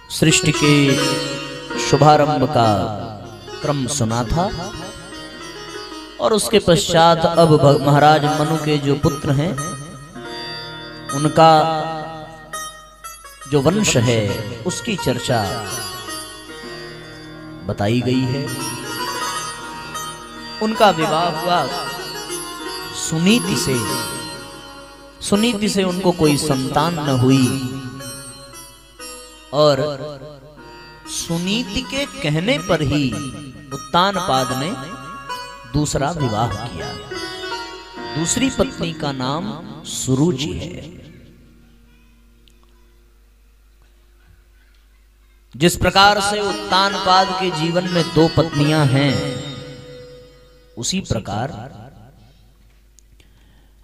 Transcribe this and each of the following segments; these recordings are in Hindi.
सृष्टि के शुभारंभ का क्रम सुना था और उसके पश्चात अब महाराज मनु के जो पुत्र हैं उनका जो वंश है उसकी चर्चा बताई गई है। उनका विवाह हुआ सुनीति से उनको कोई संतान न हुई और सुनीति के कहने पर ही उत्तानपाद ने दूसरा विवाह किया। दूसरी पत्नी का नाम सुरुचि है। जिस प्रकार से उत्तानपाद के जीवन में दो पत्नियां हैं उसी प्रकार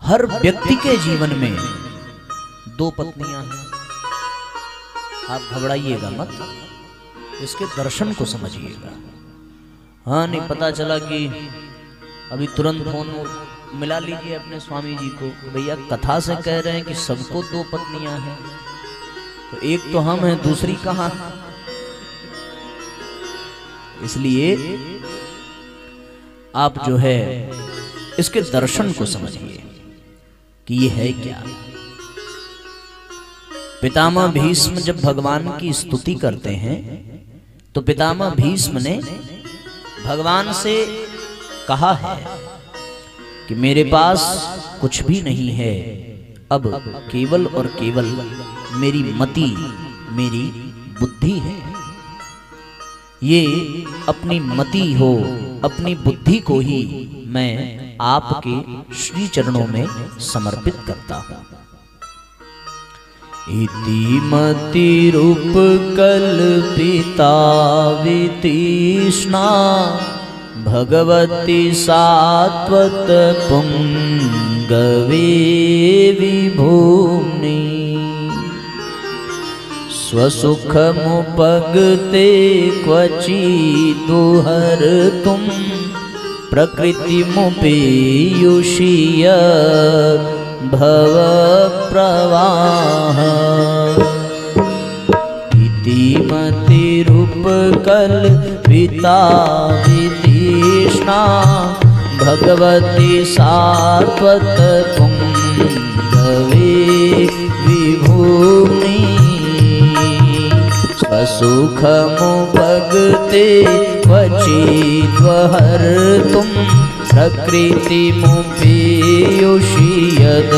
हर व्यक्ति के जीवन में दो पत्नियां हैं। आप घबराइएगा मत, इसके दर्शन को समझिएगा। हाँ नहीं पता चला कि अभी तुरंत फोन मिला लीजिए अपने स्वामी जी को, भैया कथा से कह रहे हैं कि सबको दो पत्नियां हैं, तो एक तो हम हैं दूसरी कहां। इसलिए आप जो है इसके दर्शन को समझिए कि ये है क्या। पितामह भीष्म जब भगवान की स्तुति करते हैं तो पितामह भीष्म ने भगवान से कहा है कि मेरे पास कुछ भी नहीं है, अब केवल और केवल मेरी मति मेरी बुद्धि है। ये अपनी मति हो अपनी बुद्धि को ही मैं आपके श्री चरणों में समर्पित करता हूं। इति मति रूप कल्पिता वितृष्णा भगवती सात्वत पुंगवे विभूम्नि स्वसुखमुपगते क्वचिदुहर तुम प्रकृतिमुपेयुषीय भव प्रवाह। इति मतिरूप कल्पिता वितृष्णा भगवती सात्वत पुंगवे विभूम्नि स्वसुखमुपगते क्वचिद्वहर तुम प्रकृतिमुपेयुषीयद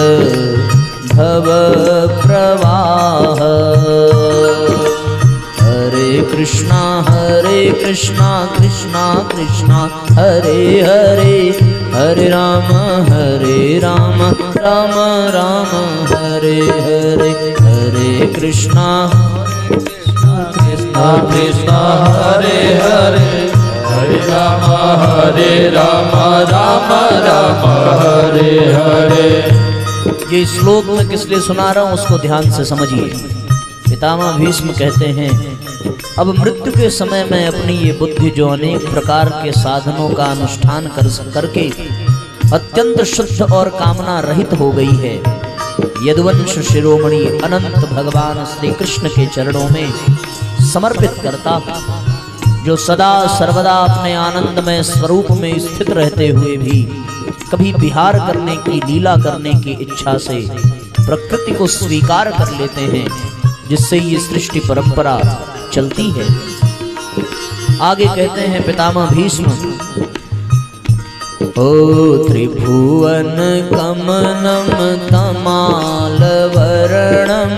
भव प्रवाह। हरे कृष्णा कृष्णा कृष्णा हरे हरे, हरे राम राम राम हरे हरे। हरे कृष्णा कृष्णा कृष्णा हरे हरे, हरे राम राम राम हरे हरे। ये श्लोक मैं किस लिए सुना रहा हूं उसको ध्यान से समझिए। पितामह भीष्म कहते हैं अब मृत्यु के समय में अपनी ये बुद्धि जो अनेक प्रकार के साधनों का अनुष्ठान करके अत्यंत शुद्ध और कामना रहित हो गई है, यदुवंश शिरोमणि अनंत भगवान श्री कृष्ण के चरणों में समर्पित करता हूं, जो सदा सर्वदा अपने आनंदमय स्वरूप में स्थित रहते हुए भी कभी विहार करने की लीला करने की इच्छा से प्रकृति को स्वीकार कर लेते हैं, जिससे ये सृष्टि परंपरा चलती है। आगे कहते हैं पितामह भीष्म, ओ त्रिभुवन कमनम तमाल वर्णम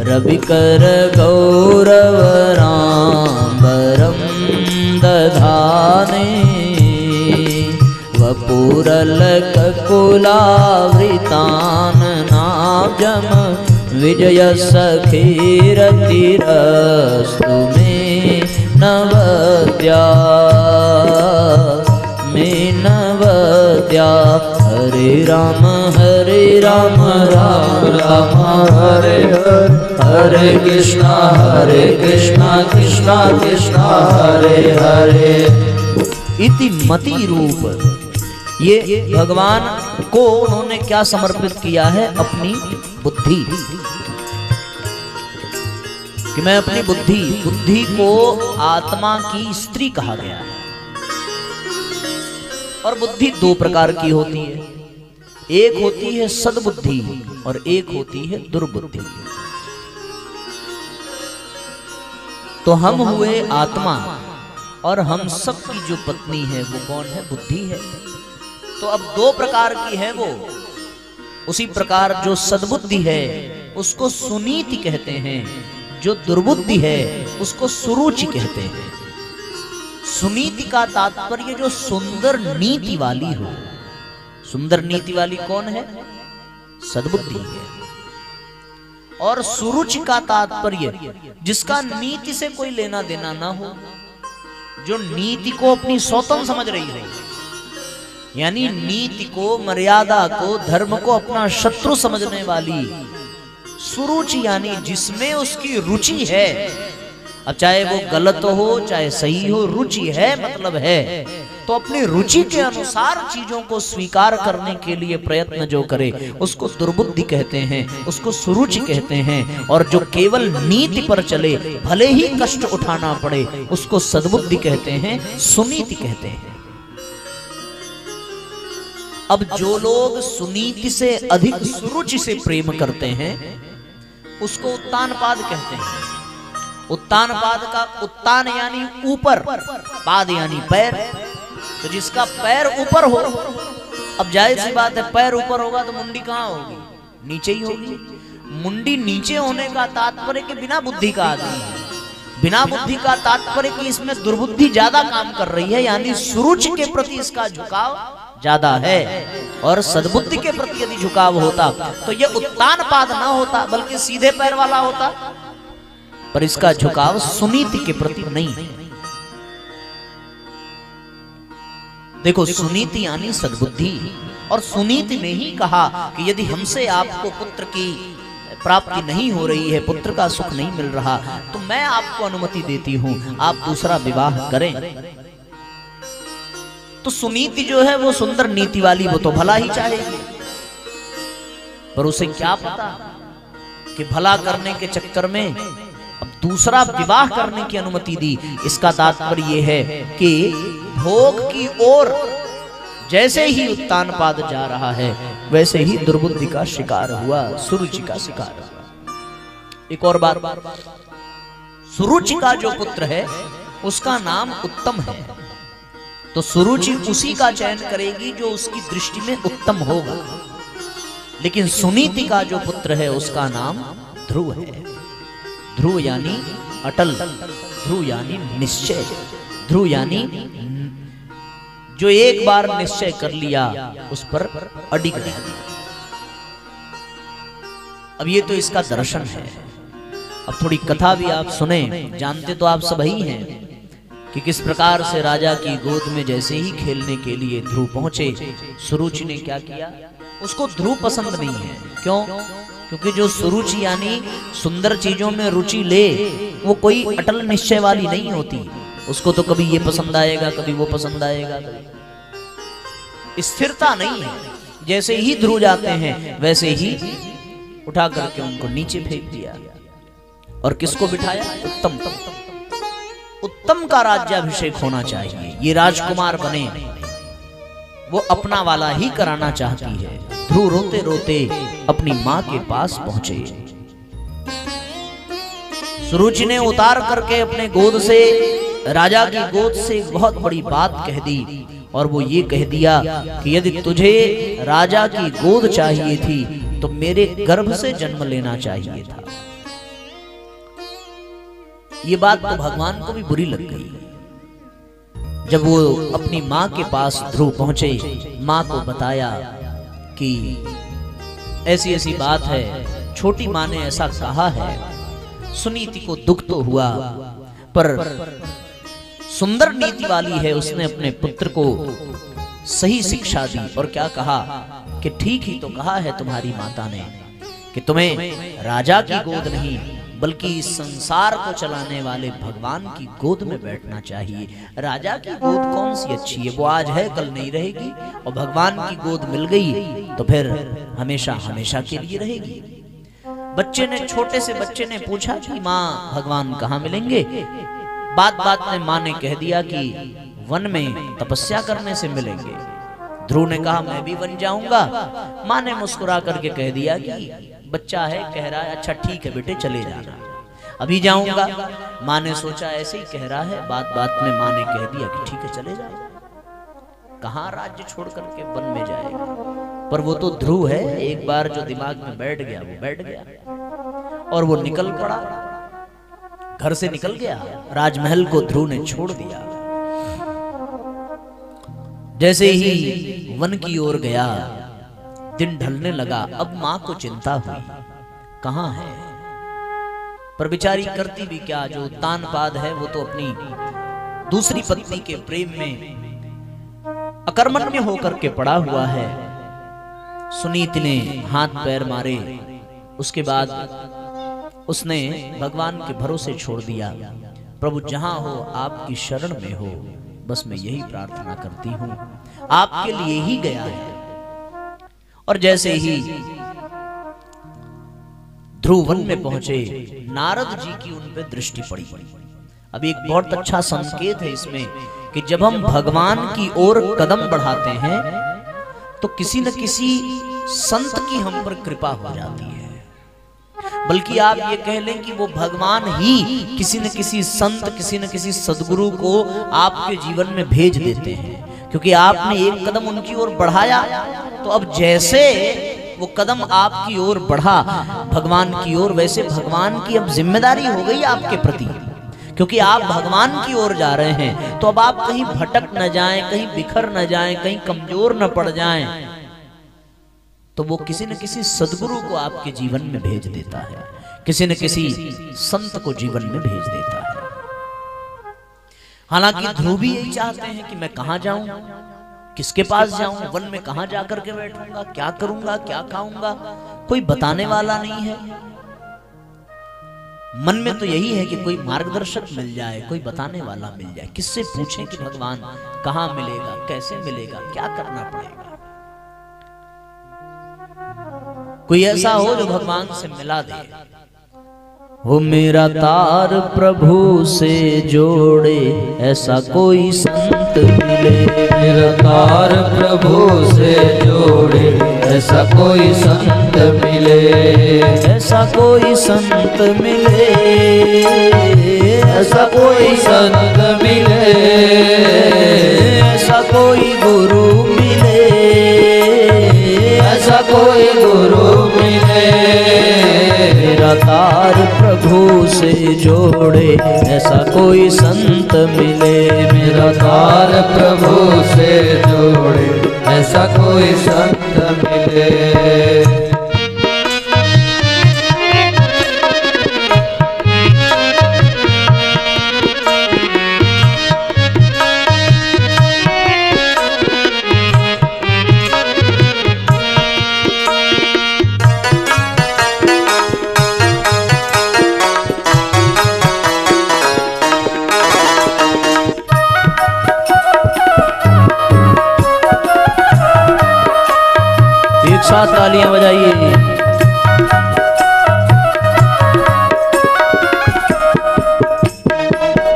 रविकर गौरव राम्बरम दधाने वपुरलककुलावृताननाब्जं विजय सखीरतिरस्तु मे नवद्या हरे राम राम राम हरे हरे, हरे कृष्णा कृष्णा कृष्णा हरे हरे। इति मति रूप, ये भगवान को उन्होंने क्या समर्पित किया है? अपनी बुद्धि। कि मैं अपनी बुद्धि को आत्मा की स्त्री कहा गया है। और बुद्धि दो प्रकार की होती है, एक होती है सद्बुद्धि और एक होती है दुर्बुद्धि। तो हम हुए आत्मा और हम सब की जो पत्नी है वो कौन है? बुद्धि है। तो अब दो प्रकार की है वो। उसी प्रकार जो सद्बुद्धि है उसको सुनीति कहते हैं, जो दुर्बुद्धि है उसको सुरुचि कहते हैं। सुनीति का तात्पर्य जो सुंदर नीति वाली हो। सुंदर नीति वाली कौन है? सद्बुद्धि है। और सुरुचि का तात्पर्य जिसका नीति से कोई लेना देना ना हो, जो नीति को अपनी स्वतंत्र समझ रही है, यानी नीति को, मर्यादा को, धर्म को अपना शत्रु समझने वाली सुरुचि, यानी जिसमें उसकी रुचि है। अब चाहे वो गलत हो चाहे सही हो, रुचि है मतलब है। तो अपनी रुचि के अनुसार चीजों को स्वीकार करने के लिए प्रयत्न जो करे उसको दुर्बुद्धि कहते हैं, उसको सुरुचि कहते हैं। और जो केवल नीति पर चले, भले ही कष्ट उठाना पड़े, उसको सद्बुद्धि कहते हैं, सुनीति कहते हैं। अब जो लोग सुनीति से अधिक सुरुचि से प्रेम करते हैं उसको उत्तानपाद कहते हैं। उत्तानपाद का उत्तान यानी ऊपर, पाद यानी पैर। तो जिसका पैर ऊपर हो, अब जाहिर सी बात है पैर ऊपर होगा तो मुंडी कहाँ होगी? नीचे ही होगी। मुंडी नीचे होने का तात्पर्य कि बिना बुद्धि का आदमी है। बिना बुद्धि का तात्पर्य कि इसमें दुर्बुद्धि ज्यादा काम कर रही है, यानी सुरुचि के प्रति इसका झुकाव ज्यादा है। और सद्बुद्धि के प्रति यदि झुकाव होता तो यह उत्तानपाद ना होता, बल्कि सीधे पैर वाला होता। पर इसका झुकाव सुनीति के प्रति नहीं है। देखो, सुनीति यानी सद्बुद्धि। और सुनीति ने ही कहा कि यदि हमसे आपको पुत्र की प्राप्ति नहीं हो रही है, पुत्र का सुख नहीं मिल रहा, तो मैं आपको अनुमति देती हूं, आप दूसरा विवाह करें। तो सुनीति जो है वो सुंदर नीति वाली, वो तो भला ही चाहेगी। पर उसे क्या पता कि भला करने के चक्कर में अब दूसरा विवाह करने की अनुमति दी। इसका तात्पर्य यह है कि भोग की ओर जैसे ही उत्तानपाद जा रहा है वैसे ही दुर्बुद्धि का शिकार हुआ, सुरुचि का शिकार हुआ। एक और बात, सुरुचि का जो पुत्र है उसका नाम उत्तम है। तो सुरुचि उसी का चयन करेगी जो उसकी दृष्टि में उत्तम होगा। लेकिन सुनीति का जो पुत्र है उसका नाम ध्रुव है। ध्रुव यानी अटल, ध्रुव यानी निश्चय, ध्रुव यानी जो एक बार निश्चय कर लिया उस पर अडिग रह गया। अब ये तो इसका दर्शन है। अब थोड़ी कथा भी आप सुने। जानते तो आप सब ही हैं कि किस प्रकार से राजा की गोद में जैसे ही खेलने के लिए ध्रुव पहुंचे, सुरुचि ने क्या किया? उसको ध्रुव पसंद नहीं है। क्यों? क्योंकि जो सुरुचि यानी सुंदर चीजों में रुचि ले, वो कोई अटल निश्चय वाली नहीं होती। उसको तो कभी ये पसंद आएगा, कभी वो पसंद आएगा, स्थिरता नहीं है। जैसे ही ध्रुव जाते हैं वैसे ही उठा करके उनको नीचे फेंक दिया। और किसको बिठाया? उत्तम। उत्तम का राज्याभिषेक होना चाहिए, ये राजकुमार बने, वो अपना वाला ही कराना चाहती है। ध्रुव रोते रोते अपनी मां के पास पहुंचे। सुरुचि ने उतार करके अपने गोद से, राजा की गोद से बहुत बड़ी बात कह दी। और वो ये कह दिया कि यदि तुझे राजा की गोद चाहिए थी तो मेरे गर्भ से जन्म लेना चाहिए था। ये बात तो भगवान को भी बुरी लग गई। जब वो अपनी मां के पास ध्रुव पहुंचे, मां को बताया कि ऐसी ऐसी बात है, छोटी मां ने ऐसा कहा है। सुनीति को दुख तो हुआ, पर सुंदर नीति वाली है, उसने अपने पुत्र को सही शिक्षा दी। और क्या कहा कि ठीक ही तो कहा है तुम्हारी माता ने कि तुम्हें राजा की गोद नहीं बल्कि इस संसार को चलाने वाले भगवान की गोद में बैठना चाहिए। राजा की गोद कौन सी अच्छी है, वो आज है कल नहीं रहेगी, और भगवान की गोद मिल गई तो फिर हमेशा हमेशा के लिए रहेगी। बच्चे ने, छोटे से बच्चे ने पूछा कि माँ भगवान कहाँ मिलेंगे। बात बात में माँ ने कह दिया कि वन में तपस्या करने से मिलेंगे। ध्रुव ने कहा मैं भी वन जाऊंगा। माँ ने मुस्कुरा करके कह दिया कि बच्चा है, कह रहा है, अच्छा ठीक है बेटे चले जाना, अभी जाऊंगा। माँ ने सोचा ऐसे ही कह रहा है, बात बात में माँ ने कह दिया कि ठीक है चले जाओ। कहाँ राज्य छोड़ करके वन में जाएगा, पर वो तो ध्रुव है, एक बार जो दिमाग में बैठ गया वो बैठ गया और वो निकल पड़ा, घर से निकल गया। राजमहल को ध्रुव ने छोड़ दिया। जैसे ही वन की ओर गया, दिन ढलने लगा। अब मां को चिंता हुई कहां है, पर बेचारी करती भी क्या, जो तानपाद है वो तो अपनी दूसरी पत्नी के प्रेम में अकर्मण्य होकर के पड़ा हुआ है। सुनीति ने हाथ पैर मारे, उसके बाद उसने भगवान के भरोसे छोड़ दिया। प्रभु जहां हो आपकी शरण में हो, बस मैं यही प्रार्थना करती हूं, आपके लिए ही गया है। और जैसे ही ध्रुव वन में पहुंचे, नारद जी की उन पे दृष्टि पड़ी। अब एक बहुत अच्छा संकेत है इसमें कि जब हम भगवान की ओर कदम बढ़ाते हैं तो किसी न किसी संत की हम पर कृपा हो जाती है। बल्कि आप ये कह लें कि वो भगवान ही किसी न किसी संत, किसी न किसी सदगुरु को आपके जीवन में भेज देते हैं, क्योंकि आपने एक कदम उनकी ओर बढ़ाया। तो अब जैसे वो कदम आपकी ओर बढ़ा भगवान की ओर, वैसे भगवान की अब जिम्मेदारी हो गई आपके प्रति, क्योंकि आप भगवान की ओर जा रहे हैं। तो अब आप कहीं भटक न जाएं, कहीं बिखर न जाएं, कहीं कमजोर न पड़ जाएं, तो वो किसी न किसी सदगुरु को आपके जीवन में भेज देता है, किसी न किसी संत को जीवन में भेज देता है। हालांकि ध्रुव भी यही चाहते हैं कि मैं कहां जाऊं, किसके पास जाऊं, वन में कहां जाकर के बैठूंगा, क्या करूंगा, क्या खाऊंगा, कोई बताने वाला नहीं है। मन में तो यही है कि कोई मार्गदर्शक मिल जाए, कोई बताने वाला मिल जाए, किससे पूछें कि भगवान कहां मिलेगा, कैसे मिलेगा, क्या करना पड़ेगा। कोई ऐसा हो जो भगवान से मिला दे। हो मेरा तार प्रभु से जोड़े, ऐसा कोई संत मिले। मेरा तार प्रभु से जोड़े, ऐसा कोई संत मिले। ऐसा कोई संत मिले, ऐसा कोई संत मिले। ऐसा कोई गुरु मिले, ऐसा कोई गुरु मिले। मेरा तार प्रभु से जोड़े, ऐसा कोई संत मिले। मेरा तार प्रभु से जोड़े, ऐसा कोई संत मिले। साथ तालियां बजाइए।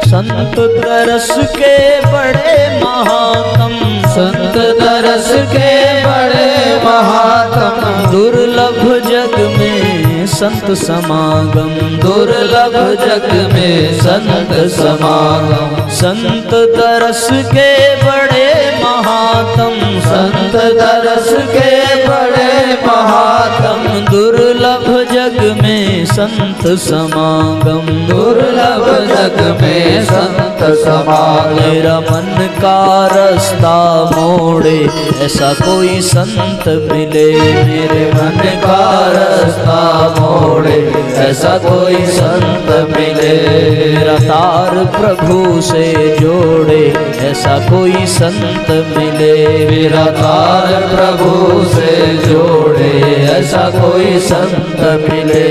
संत तरस के बड़े महात्म, संत तरस के बड़े महात्म। दुर्लभ जग में संत समागम, दुर्लभ जग में संत समागम। संत तरस के बड़े महात्म, संत तरस के बड़े महात्म। दुर्लभ जग में संत समागम, दुर्लभ जग में संत समागम। मेरा मन का रास्ता मोड़े, ऐसा कोई संत मिले। मेरे मन का रास्ता मोड़े, ऐसा कोई संत मिले। मेरा तार प्रभु से जोड़े, ऐसा कोई संत मिले। मेरा तार प्रभु से जोड़े, ऐसा कोई संत मिले।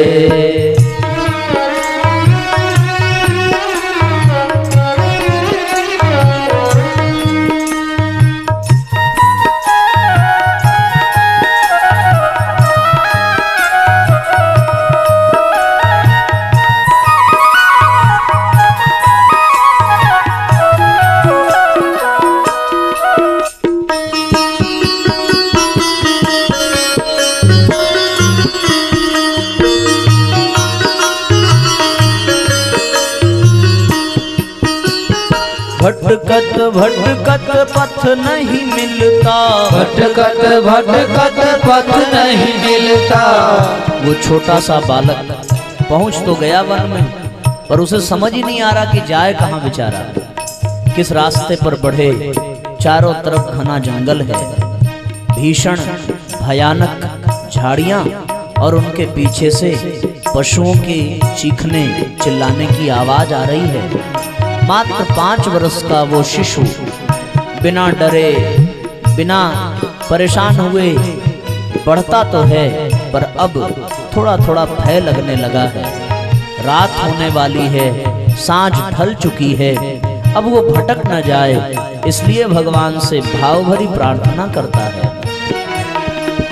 भटकत भटकत पथ नहीं मिलता, भटकत भटकत पथ नहीं मिलता। वो छोटा सा बालक पहुंच तो गया वन में, पर उसे समझ ही नहीं आ रहा कि जाए कहाँ बेचारा, किस रास्ते पर बढ़े। चारों तरफ घना जंगल है, भीषण भयानक झाड़ियां, और उनके पीछे से पशुओं के चीखने चिल्लाने की आवाज आ रही है। मात्र 5 वर्ष का वो शिशु बिना डरे बिना परेशान हुए बढ़ता तो है, पर अब थोड़ा थोड़ा भय लगने लगा है। रात होने वाली है, सांझ ढल चुकी है, अब वो भटक न जाए, इसलिए भगवान से भाव भरी प्रार्थना करता है।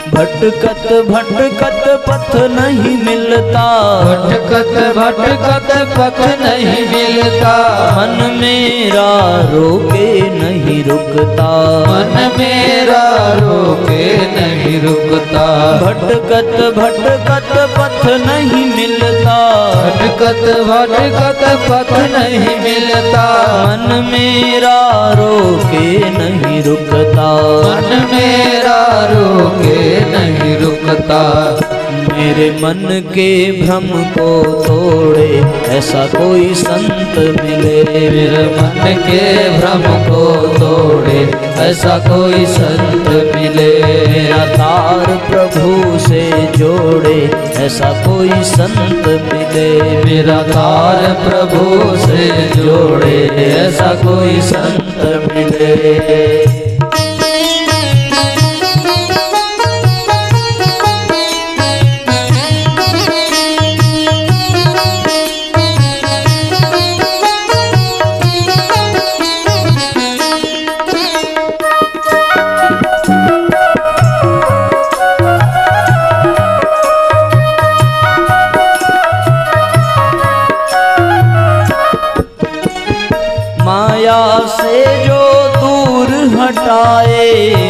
भटकत भटकत पथ नहीं मिलता, भटकत भटकत पथ नहीं मिलता। मन मेरा रोके नहीं रुकता, मन मेरा रोके नहीं रुकता। भटकत भटकत पथ नहीं मिलता, भटकत भटकत पथ नहीं मिलता। मन मेरा रोके नहीं रुकता, मन मेरा रोके नहीं रुकता। मेरे मन के भ्रम को तोड़े ऐसा कोई संत मिले, मेरे मन के भ्रम को तोड़े ऐसा कोई संत मिले। मेरा तार प्रभु से जोड़े ऐसा कोई संत मिले, मेरा तार प्रभु से जोड़े ऐसा कोई संत मिले। माया से जो दूर हटाए,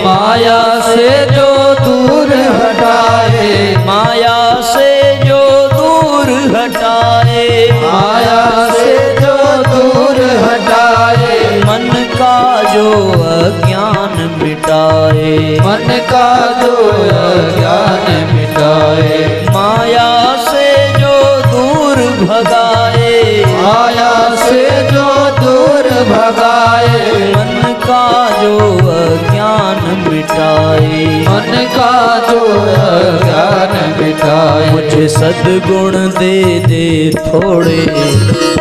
माया से जो दूर हटाए, माया से जो दूर हटाए, माया से जो दूर हटाए। मन का जो अज्ञान मिटाए, मन का जो अज्ञान मिटाए। माया से जो दूर भगाए, माया से जो दूर भगाए। मन का जो अज्ञान मिटाए, मन का जो अज्ञान मिटाए। मुझे सद्गुण दे दे थोड़े,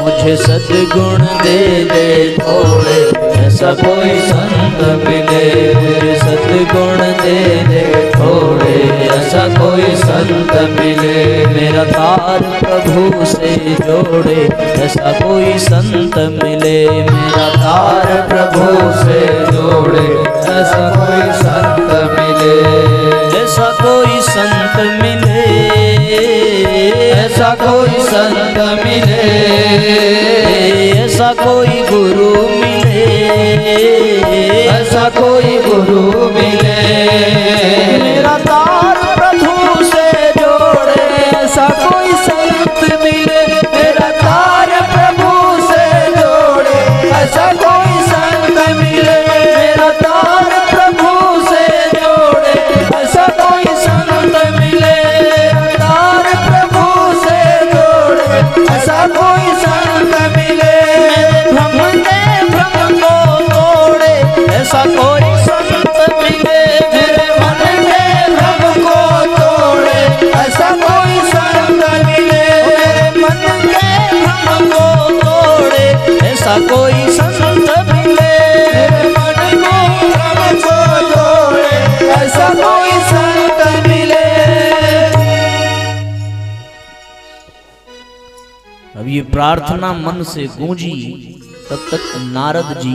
मुझे सद्गुण दे दे थोड़े ऐसा कोई संत मिले, मुझे सद्गुण दे दे थोड़े ऐसा कोई संत मिले। मेरा तार प्रभु से जोड़े ऐसा कोई संत मिले, मेरा तार प्रभु से जोड़े ऐसा कोई संत मिले। ऐसा कोई संत मिले, ऐसा कोई संत मिले। ऐसा कोई गुरु मिले, ऐसा कोई गुरु मिले। मेरा तार प्रभु से जोड़े ऐसा कोई संत मिले। मेरा तार प्रभु से जोड़े ऐसा कोई संत मिले। मेरा तार प्रभु से जोड़े ऐसा कोई संत मिले। तार प्रभु से जोड़े ऐसा कोई संत मिले। भ्रम के भ्रम को तोड़े ऐसा कोई संत मिले, मेरे मन के भ्रम को तोड़े ऐसा कोई संत मिले। मेरे मन के भ्रम को तोड़े ऐसा कोई संत मिले, मेरे मन को भ्रम को तोड़े ऐसा कोई संत मिले। अब ये प्रार्थना मन से गूंजी, तब तक नारद जी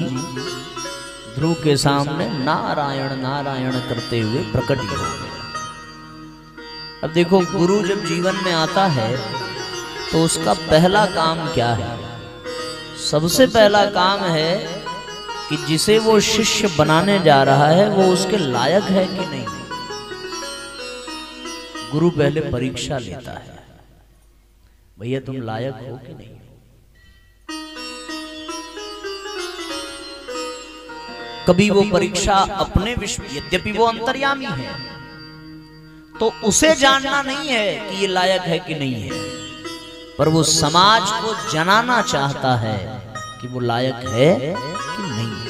ध्रुव के सामने नारायण नारायण करते हुए प्रकट हो गए। अब देखो, गुरु जब जीवन में आता है तो उसका पहला काम क्या है? सबसे पहला काम है कि जिसे वो शिष्य बनाने जा रहा है वो उसके लायक है कि नहीं। गुरु पहले परीक्षा लेता है, भैया तुम लायक हो कि नहीं। कभी वो परीक्षा अपने विश्व, यद्यपि वो अंतर्यामी है, तो उसे जानना नहीं है कि ये लायक है कि नहीं है, पर वो समाज को जनाना चाहता है कि वो लायक है कि नहीं है।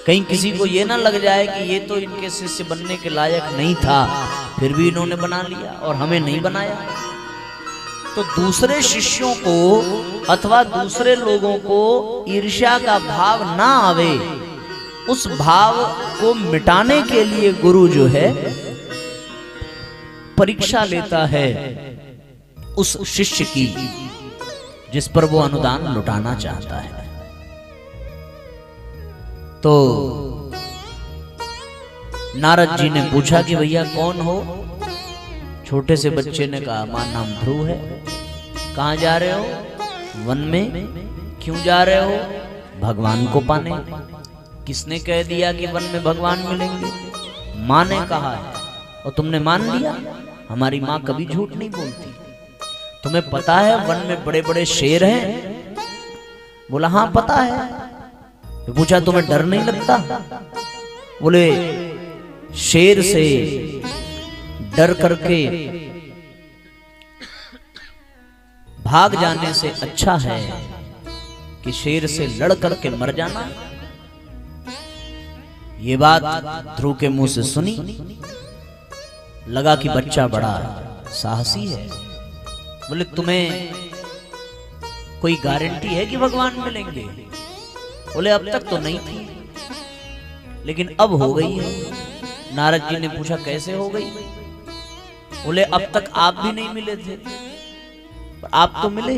कहीं किसी को ये ना लग जाए कि ये तो इनके शिष्य बनने के लायक नहीं था, फिर भी इन्होंने बना लिया और हमें नहीं बनाया। तो दूसरे शिष्यों को अथवा दूसरे लोगों को ईर्ष्या का भाव ना आवे, उस भाव को मिटाने के लिए गुरु जो है परीक्षा लेता है उस शिष्य की जिस पर वो अनुदान लुटाना चाहता है। तो नारद जी ने पूछा कि भैया कौन हो? छोटे से बच्चे ने कहा मां नाम ध्रुव है। कहाँ जा रहे हो? वन में। क्यों जा रहे हो? भगवान को पाने। किसने कह दिया कि वन में भगवान मिलेंगे? माँ ने कहा है और तुमने मान लिया? हमारी माँ कभी झूठ नहीं बोलती। तुम्हें पता है वन में बड़े बड़े शेर हैं? बोला हाँ पता है। पूछा तुम्हें डर नहीं लगता? बोले शेर से डर करके भाग जाने से अच्छा है कि शेर से लड़ करके मर जाना। ये बात ध्रुव के मुंह से सुनी, लगा कि बच्चा बड़ा साहसी है। बोले तुम्हें कोई गारंटी है कि भगवान मिलेंगे? बोले अब तक तो नहीं थी, लेकिन अब हो गई है। नारद जी ने पूछा कैसे हो गई? बोले अब तक आप भी नहीं मिले थे, पर आप तो मिले,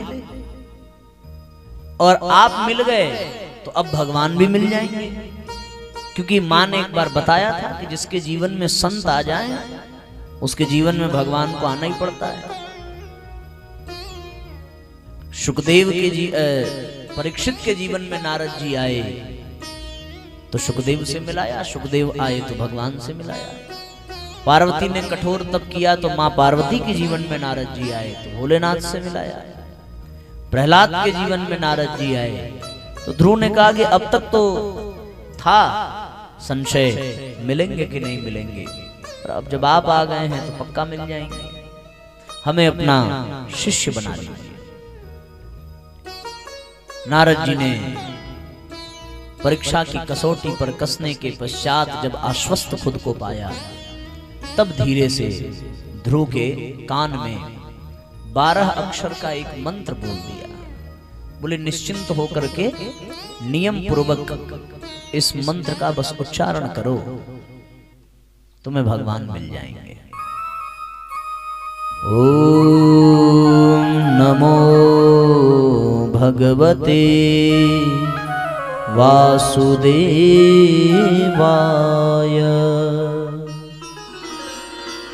और आप मिल गए तो अब भगवान भी मिल जाएंगे। क्योंकि माँ ने एक बार बताया था कि जिसके जीवन में संत आ जाए उसके जीवन में भगवान को आना ही पड़ता है। सुखदेव के परीक्षित के जीवन में नारद जी आए तो सुखदेव से मिलाया, सुखदेव आए तो भगवान से मिलाया। पार्वती ने कठोर तप किया तो मां पार्वती के जीवन में नारद जी आए तो भोलेनाथ से मिलाया। प्रहलाद के जीवन में नारद जी आए तो ध्रुव ने कहा कि अब तक तो था संशय मिलेंगे कि नहीं मिलेंगे, पर अब जब आप आ गए हैं तो पक्का मिल जाएंगे। हमें अपना शिष्य बना लीजिए। नारद जी ने परीक्षा की कसौटी पर कसने के पश्चात जब आश्वस्त खुद को पाया, तब धीरे से ध्रुव के कान में 12 अक्षर का एक मंत्र बोल दिया। बोले निश्चिंत होकर के नियम पूर्वक इस मंत्र का बस उच्चारण करो, तुम्हें भगवान मिल जाएंगे। ओम नमो भगवते वासुदेवाय।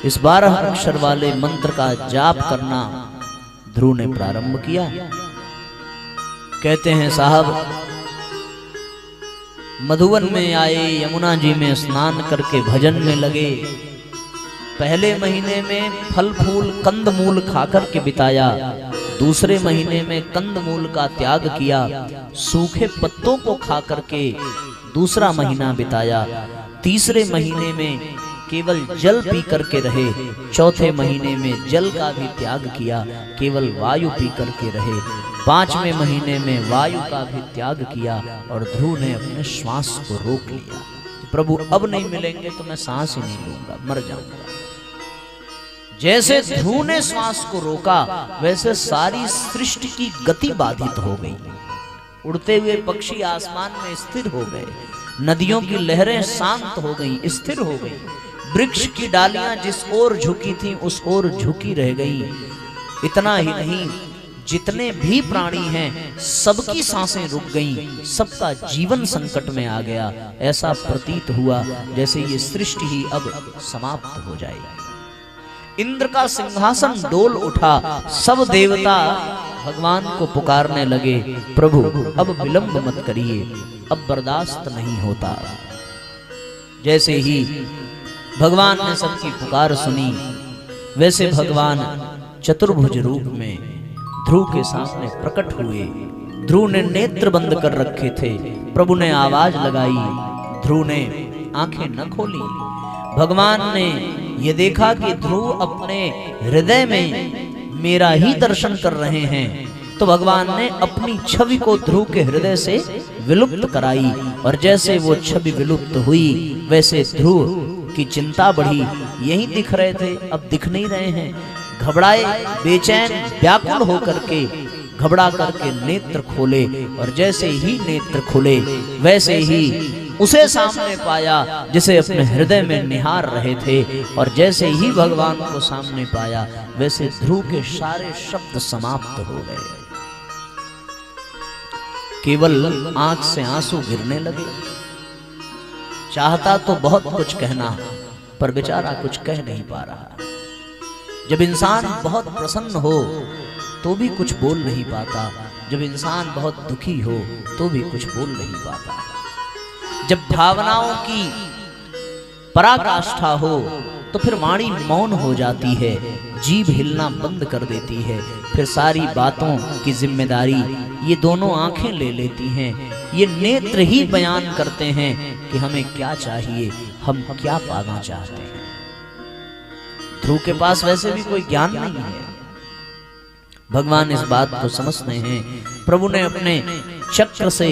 इस 12 अक्षर वाले मंत्र का जाप करना ध्रुव ने प्रारंभ किया। कहते हैं साहब मधुवन में आए, यमुना जी में स्नान करके भजन में लगे। पहले महीने में फल फूल कंद मूल खाकर के बिताया, दूसरे महीने में कंद मूल का त्याग किया, सूखे पत्तों को खाकर के दूसरा महीना बिताया, तीसरे महीने में केवल जल पी करके रहे, चौथे महीने में जल का भी त्याग किया, केवल वायु पी करके रहे, 5वें महीने में वायु का भी त्याग किया, और ध्रुव ने अपने श्वास को रोक लिया। प्रभु अब नहीं मिलेंगे तो मैं सांस ही नहीं लूंगा, मर जाऊंगा। जैसे ध्रुव ने श्वास को रोका वैसे सारी सृष्टि की गति बाधित हो गई। उड़ते हुए पक्षी आसमान में स्थिर हो गए, नदियों की लहरें शांत हो गईं, स्थिर हो गई, वृक्ष की डालियां जिस ओर झुकी थीं उस ओर झुकी रह गईं। इतना ही नहीं, जितने भी प्राणी हैं सबकी सांसें रुक गईं, सबका जीवन संकट में आ गया। ऐसा प्रतीत हुआ जैसे ये सृष्टि ही अब समाप्त हो जाएगी। इंद्र का सिंहासन डोल उठा, सब देवता भगवान को पुकारने लगे, प्रभु अब विलंब मत करिए, अब बर्दाश्त नहीं होता। जैसे ही भगवान ने सबकी पुकार सुनी, वैसे भगवान चतुर्भुज रूप में ध्रुव के सामने प्रकट हुए, ध्रुव ने नेत्र बंद कर रखे थे। प्रभु ने आवाज लगाई, ध्रुव ने आंखें न खोली। भगवान ने ये देखा कि ध्रुव अपने हृदय में मेरा ही दर्शन कर रहे हैं, तो भगवान ने अपनी छवि को ध्रुव के हृदय से विलुप्त कराई। और जैसे वो छवि विलुप्त हुई, वैसे ध्रुव की चिंता बढ़ी। यही दिख रहे थे, अब दिख नहीं रहे हैं। घबराए, बेचैन, व्याकुल होकर के घबरा करके नेत्र खोले, और जैसे ही नेत्र खुले वैसे ही उसे सामने पाया जिसे अपने हृदय में निहार रहे थे। और जैसे ही भगवान को सामने पाया, वैसे ध्रुव के सारे शब्द समाप्त हो गए। केवल आंख से आंसू गिरने लगे। चाहता तो बहुत कुछ कहना, पर बेचारा कुछ कह नहीं पा रहा। जब इंसान बहुत प्रसन्न हो तो भी कुछ बोल नहीं पाता, जब इंसान बहुत दुखी हो तो भी कुछ बोल नहीं पाता। जब भावनाओं की पराकाष्ठा हो तो फिर वाणी मौन हो जाती है, जीभ हिलना बंद कर देती है। फिर सारी बातों की जिम्मेदारी ये दोनों आंखें ले लेती हैं। ये नेत्र ही बयान करते हैं कि हमें क्या चाहिए, हम क्या पाना चाहते हैं। ध्रुव के पास वैसे भी कोई ज्ञान नहीं है। भगवान इस बात को समझते हैं। प्रभु ने अपने चक्र से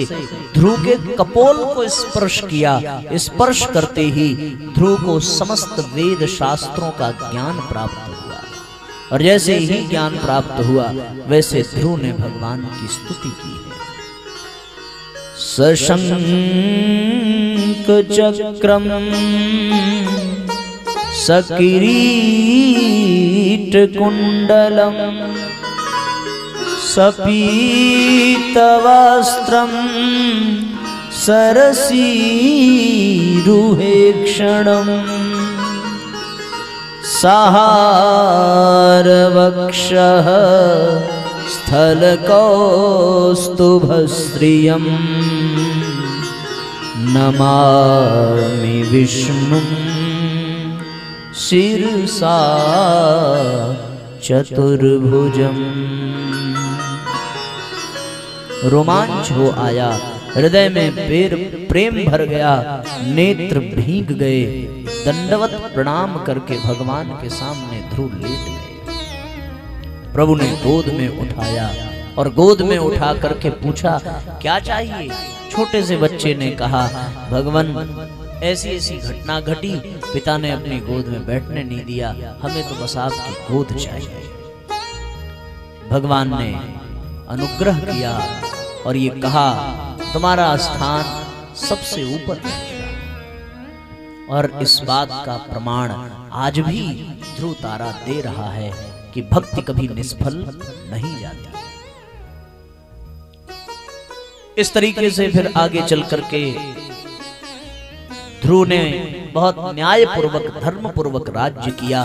ध्रुव के कपोल को स्पर्श किया। स्पर्श करते ही ध्रुव को समस्त वेद शास्त्रों का ज्ञान प्राप्त हुआ। और जैसे ही ज्ञान प्राप्त हुआ, वैसे ध्रुव ने भगवान की स्तुति की है। सशंक चक्रम सकिरीट कुंडलम सपीतवस्त्रं सरसीरुहेक्षणं सहारवक्षः स्थलकौस्तुभश्रियं नमामि विष्णुं शिरसा चतुर्भुजम्। रोमांच हो आया, हृदय में प्रेम भर गया, नेत्र भीग गए। दंडवत प्रणाम करके भगवान के सामने ध्रुव लेट गए। प्रभु ने गोद में उठाया और गोद में उठा करके पूछा, क्या चाहिए? छोटे से बच्चे ने कहा, भगवान ऐसी ऐसी घटना घटी, पिता ने अपनी गोद में बैठने नहीं दिया, हमें तो बस आपकी गोद चाहिए। भगवान ने अनुग्रह किया और ये कहा, तुम्हारा स्थान सबसे ऊपर रहेगा। और इस बात का प्रमाण आज भी ध्रुव तारा दे रहा है कि भक्ति कभी निष्फल नहीं जाती। इस तरीके से फिर आगे चल करके ध्रुव ने बहुत न्यायपूर्वक, धर्मपूर्वक राज्य किया।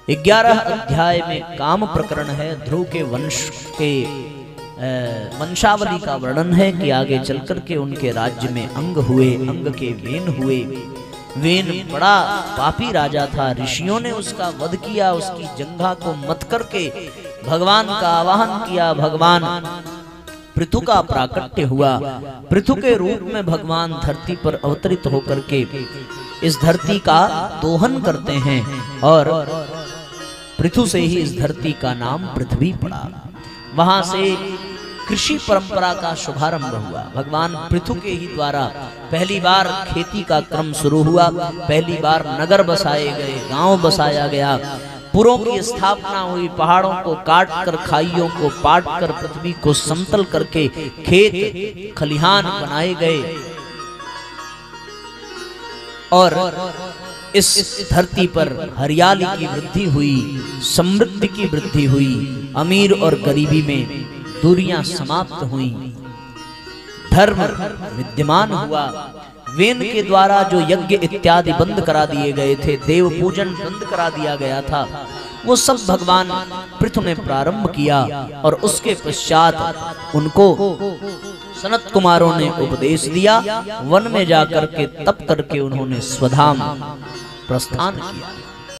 11 अध्याय में काम प्रकरण है। ध्रुव के वंश के वंशावली का वर्णन है कि आगे चलकर के उनके राज्य में अंग हुए, अंग के वेन हुए। वेन बड़ा पापी राजा था, ऋषियों ने उसका वध किया, उसकी जंघा को मत करके भगवान का आवाहन किया। भगवान पृथु का प्राकट्य हुआ। पृथु के रूप में भगवान धरती पर अवतरित होकर के इस धरती का दोहन करते हैं और पृथु से ही इस धरती का नाम पृथ्वी पड़ा। वहां से कृषि परंपरा का शुभारंभ हुआ। भगवान पृथु के ही द्वारा पहली बार खेती का क्रम शुरू हुआ। पहली बार नगर बसाए गए, गांव बसाया गया, पुरों की स्थापना हुई। पहाड़ों को काट कर, खाइयों को पाट कर, पृथ्वी को समतल करके खेत खलिहान बनाए गए और इस धरती पर हरियाली की वृद्धि हुई, समृद्धि की वृद्धि हुई, अमीर और गरीबी में दूरियां समाप्त हुई, धर्म विद्यमान हुआ। वेन के द्वारा जो यज्ञ इत्यादि बंद करा दिए गए थे, देव पूजन बंद करा दिया गया था, वो सब भगवान पृथु ने प्रारंभ किया। और उसके पश्चात उनको सनत कुमारों ने उपदेश दिया। वन में जाकर के तप करके उन्होंने स्वधाम प्रस्थान किया।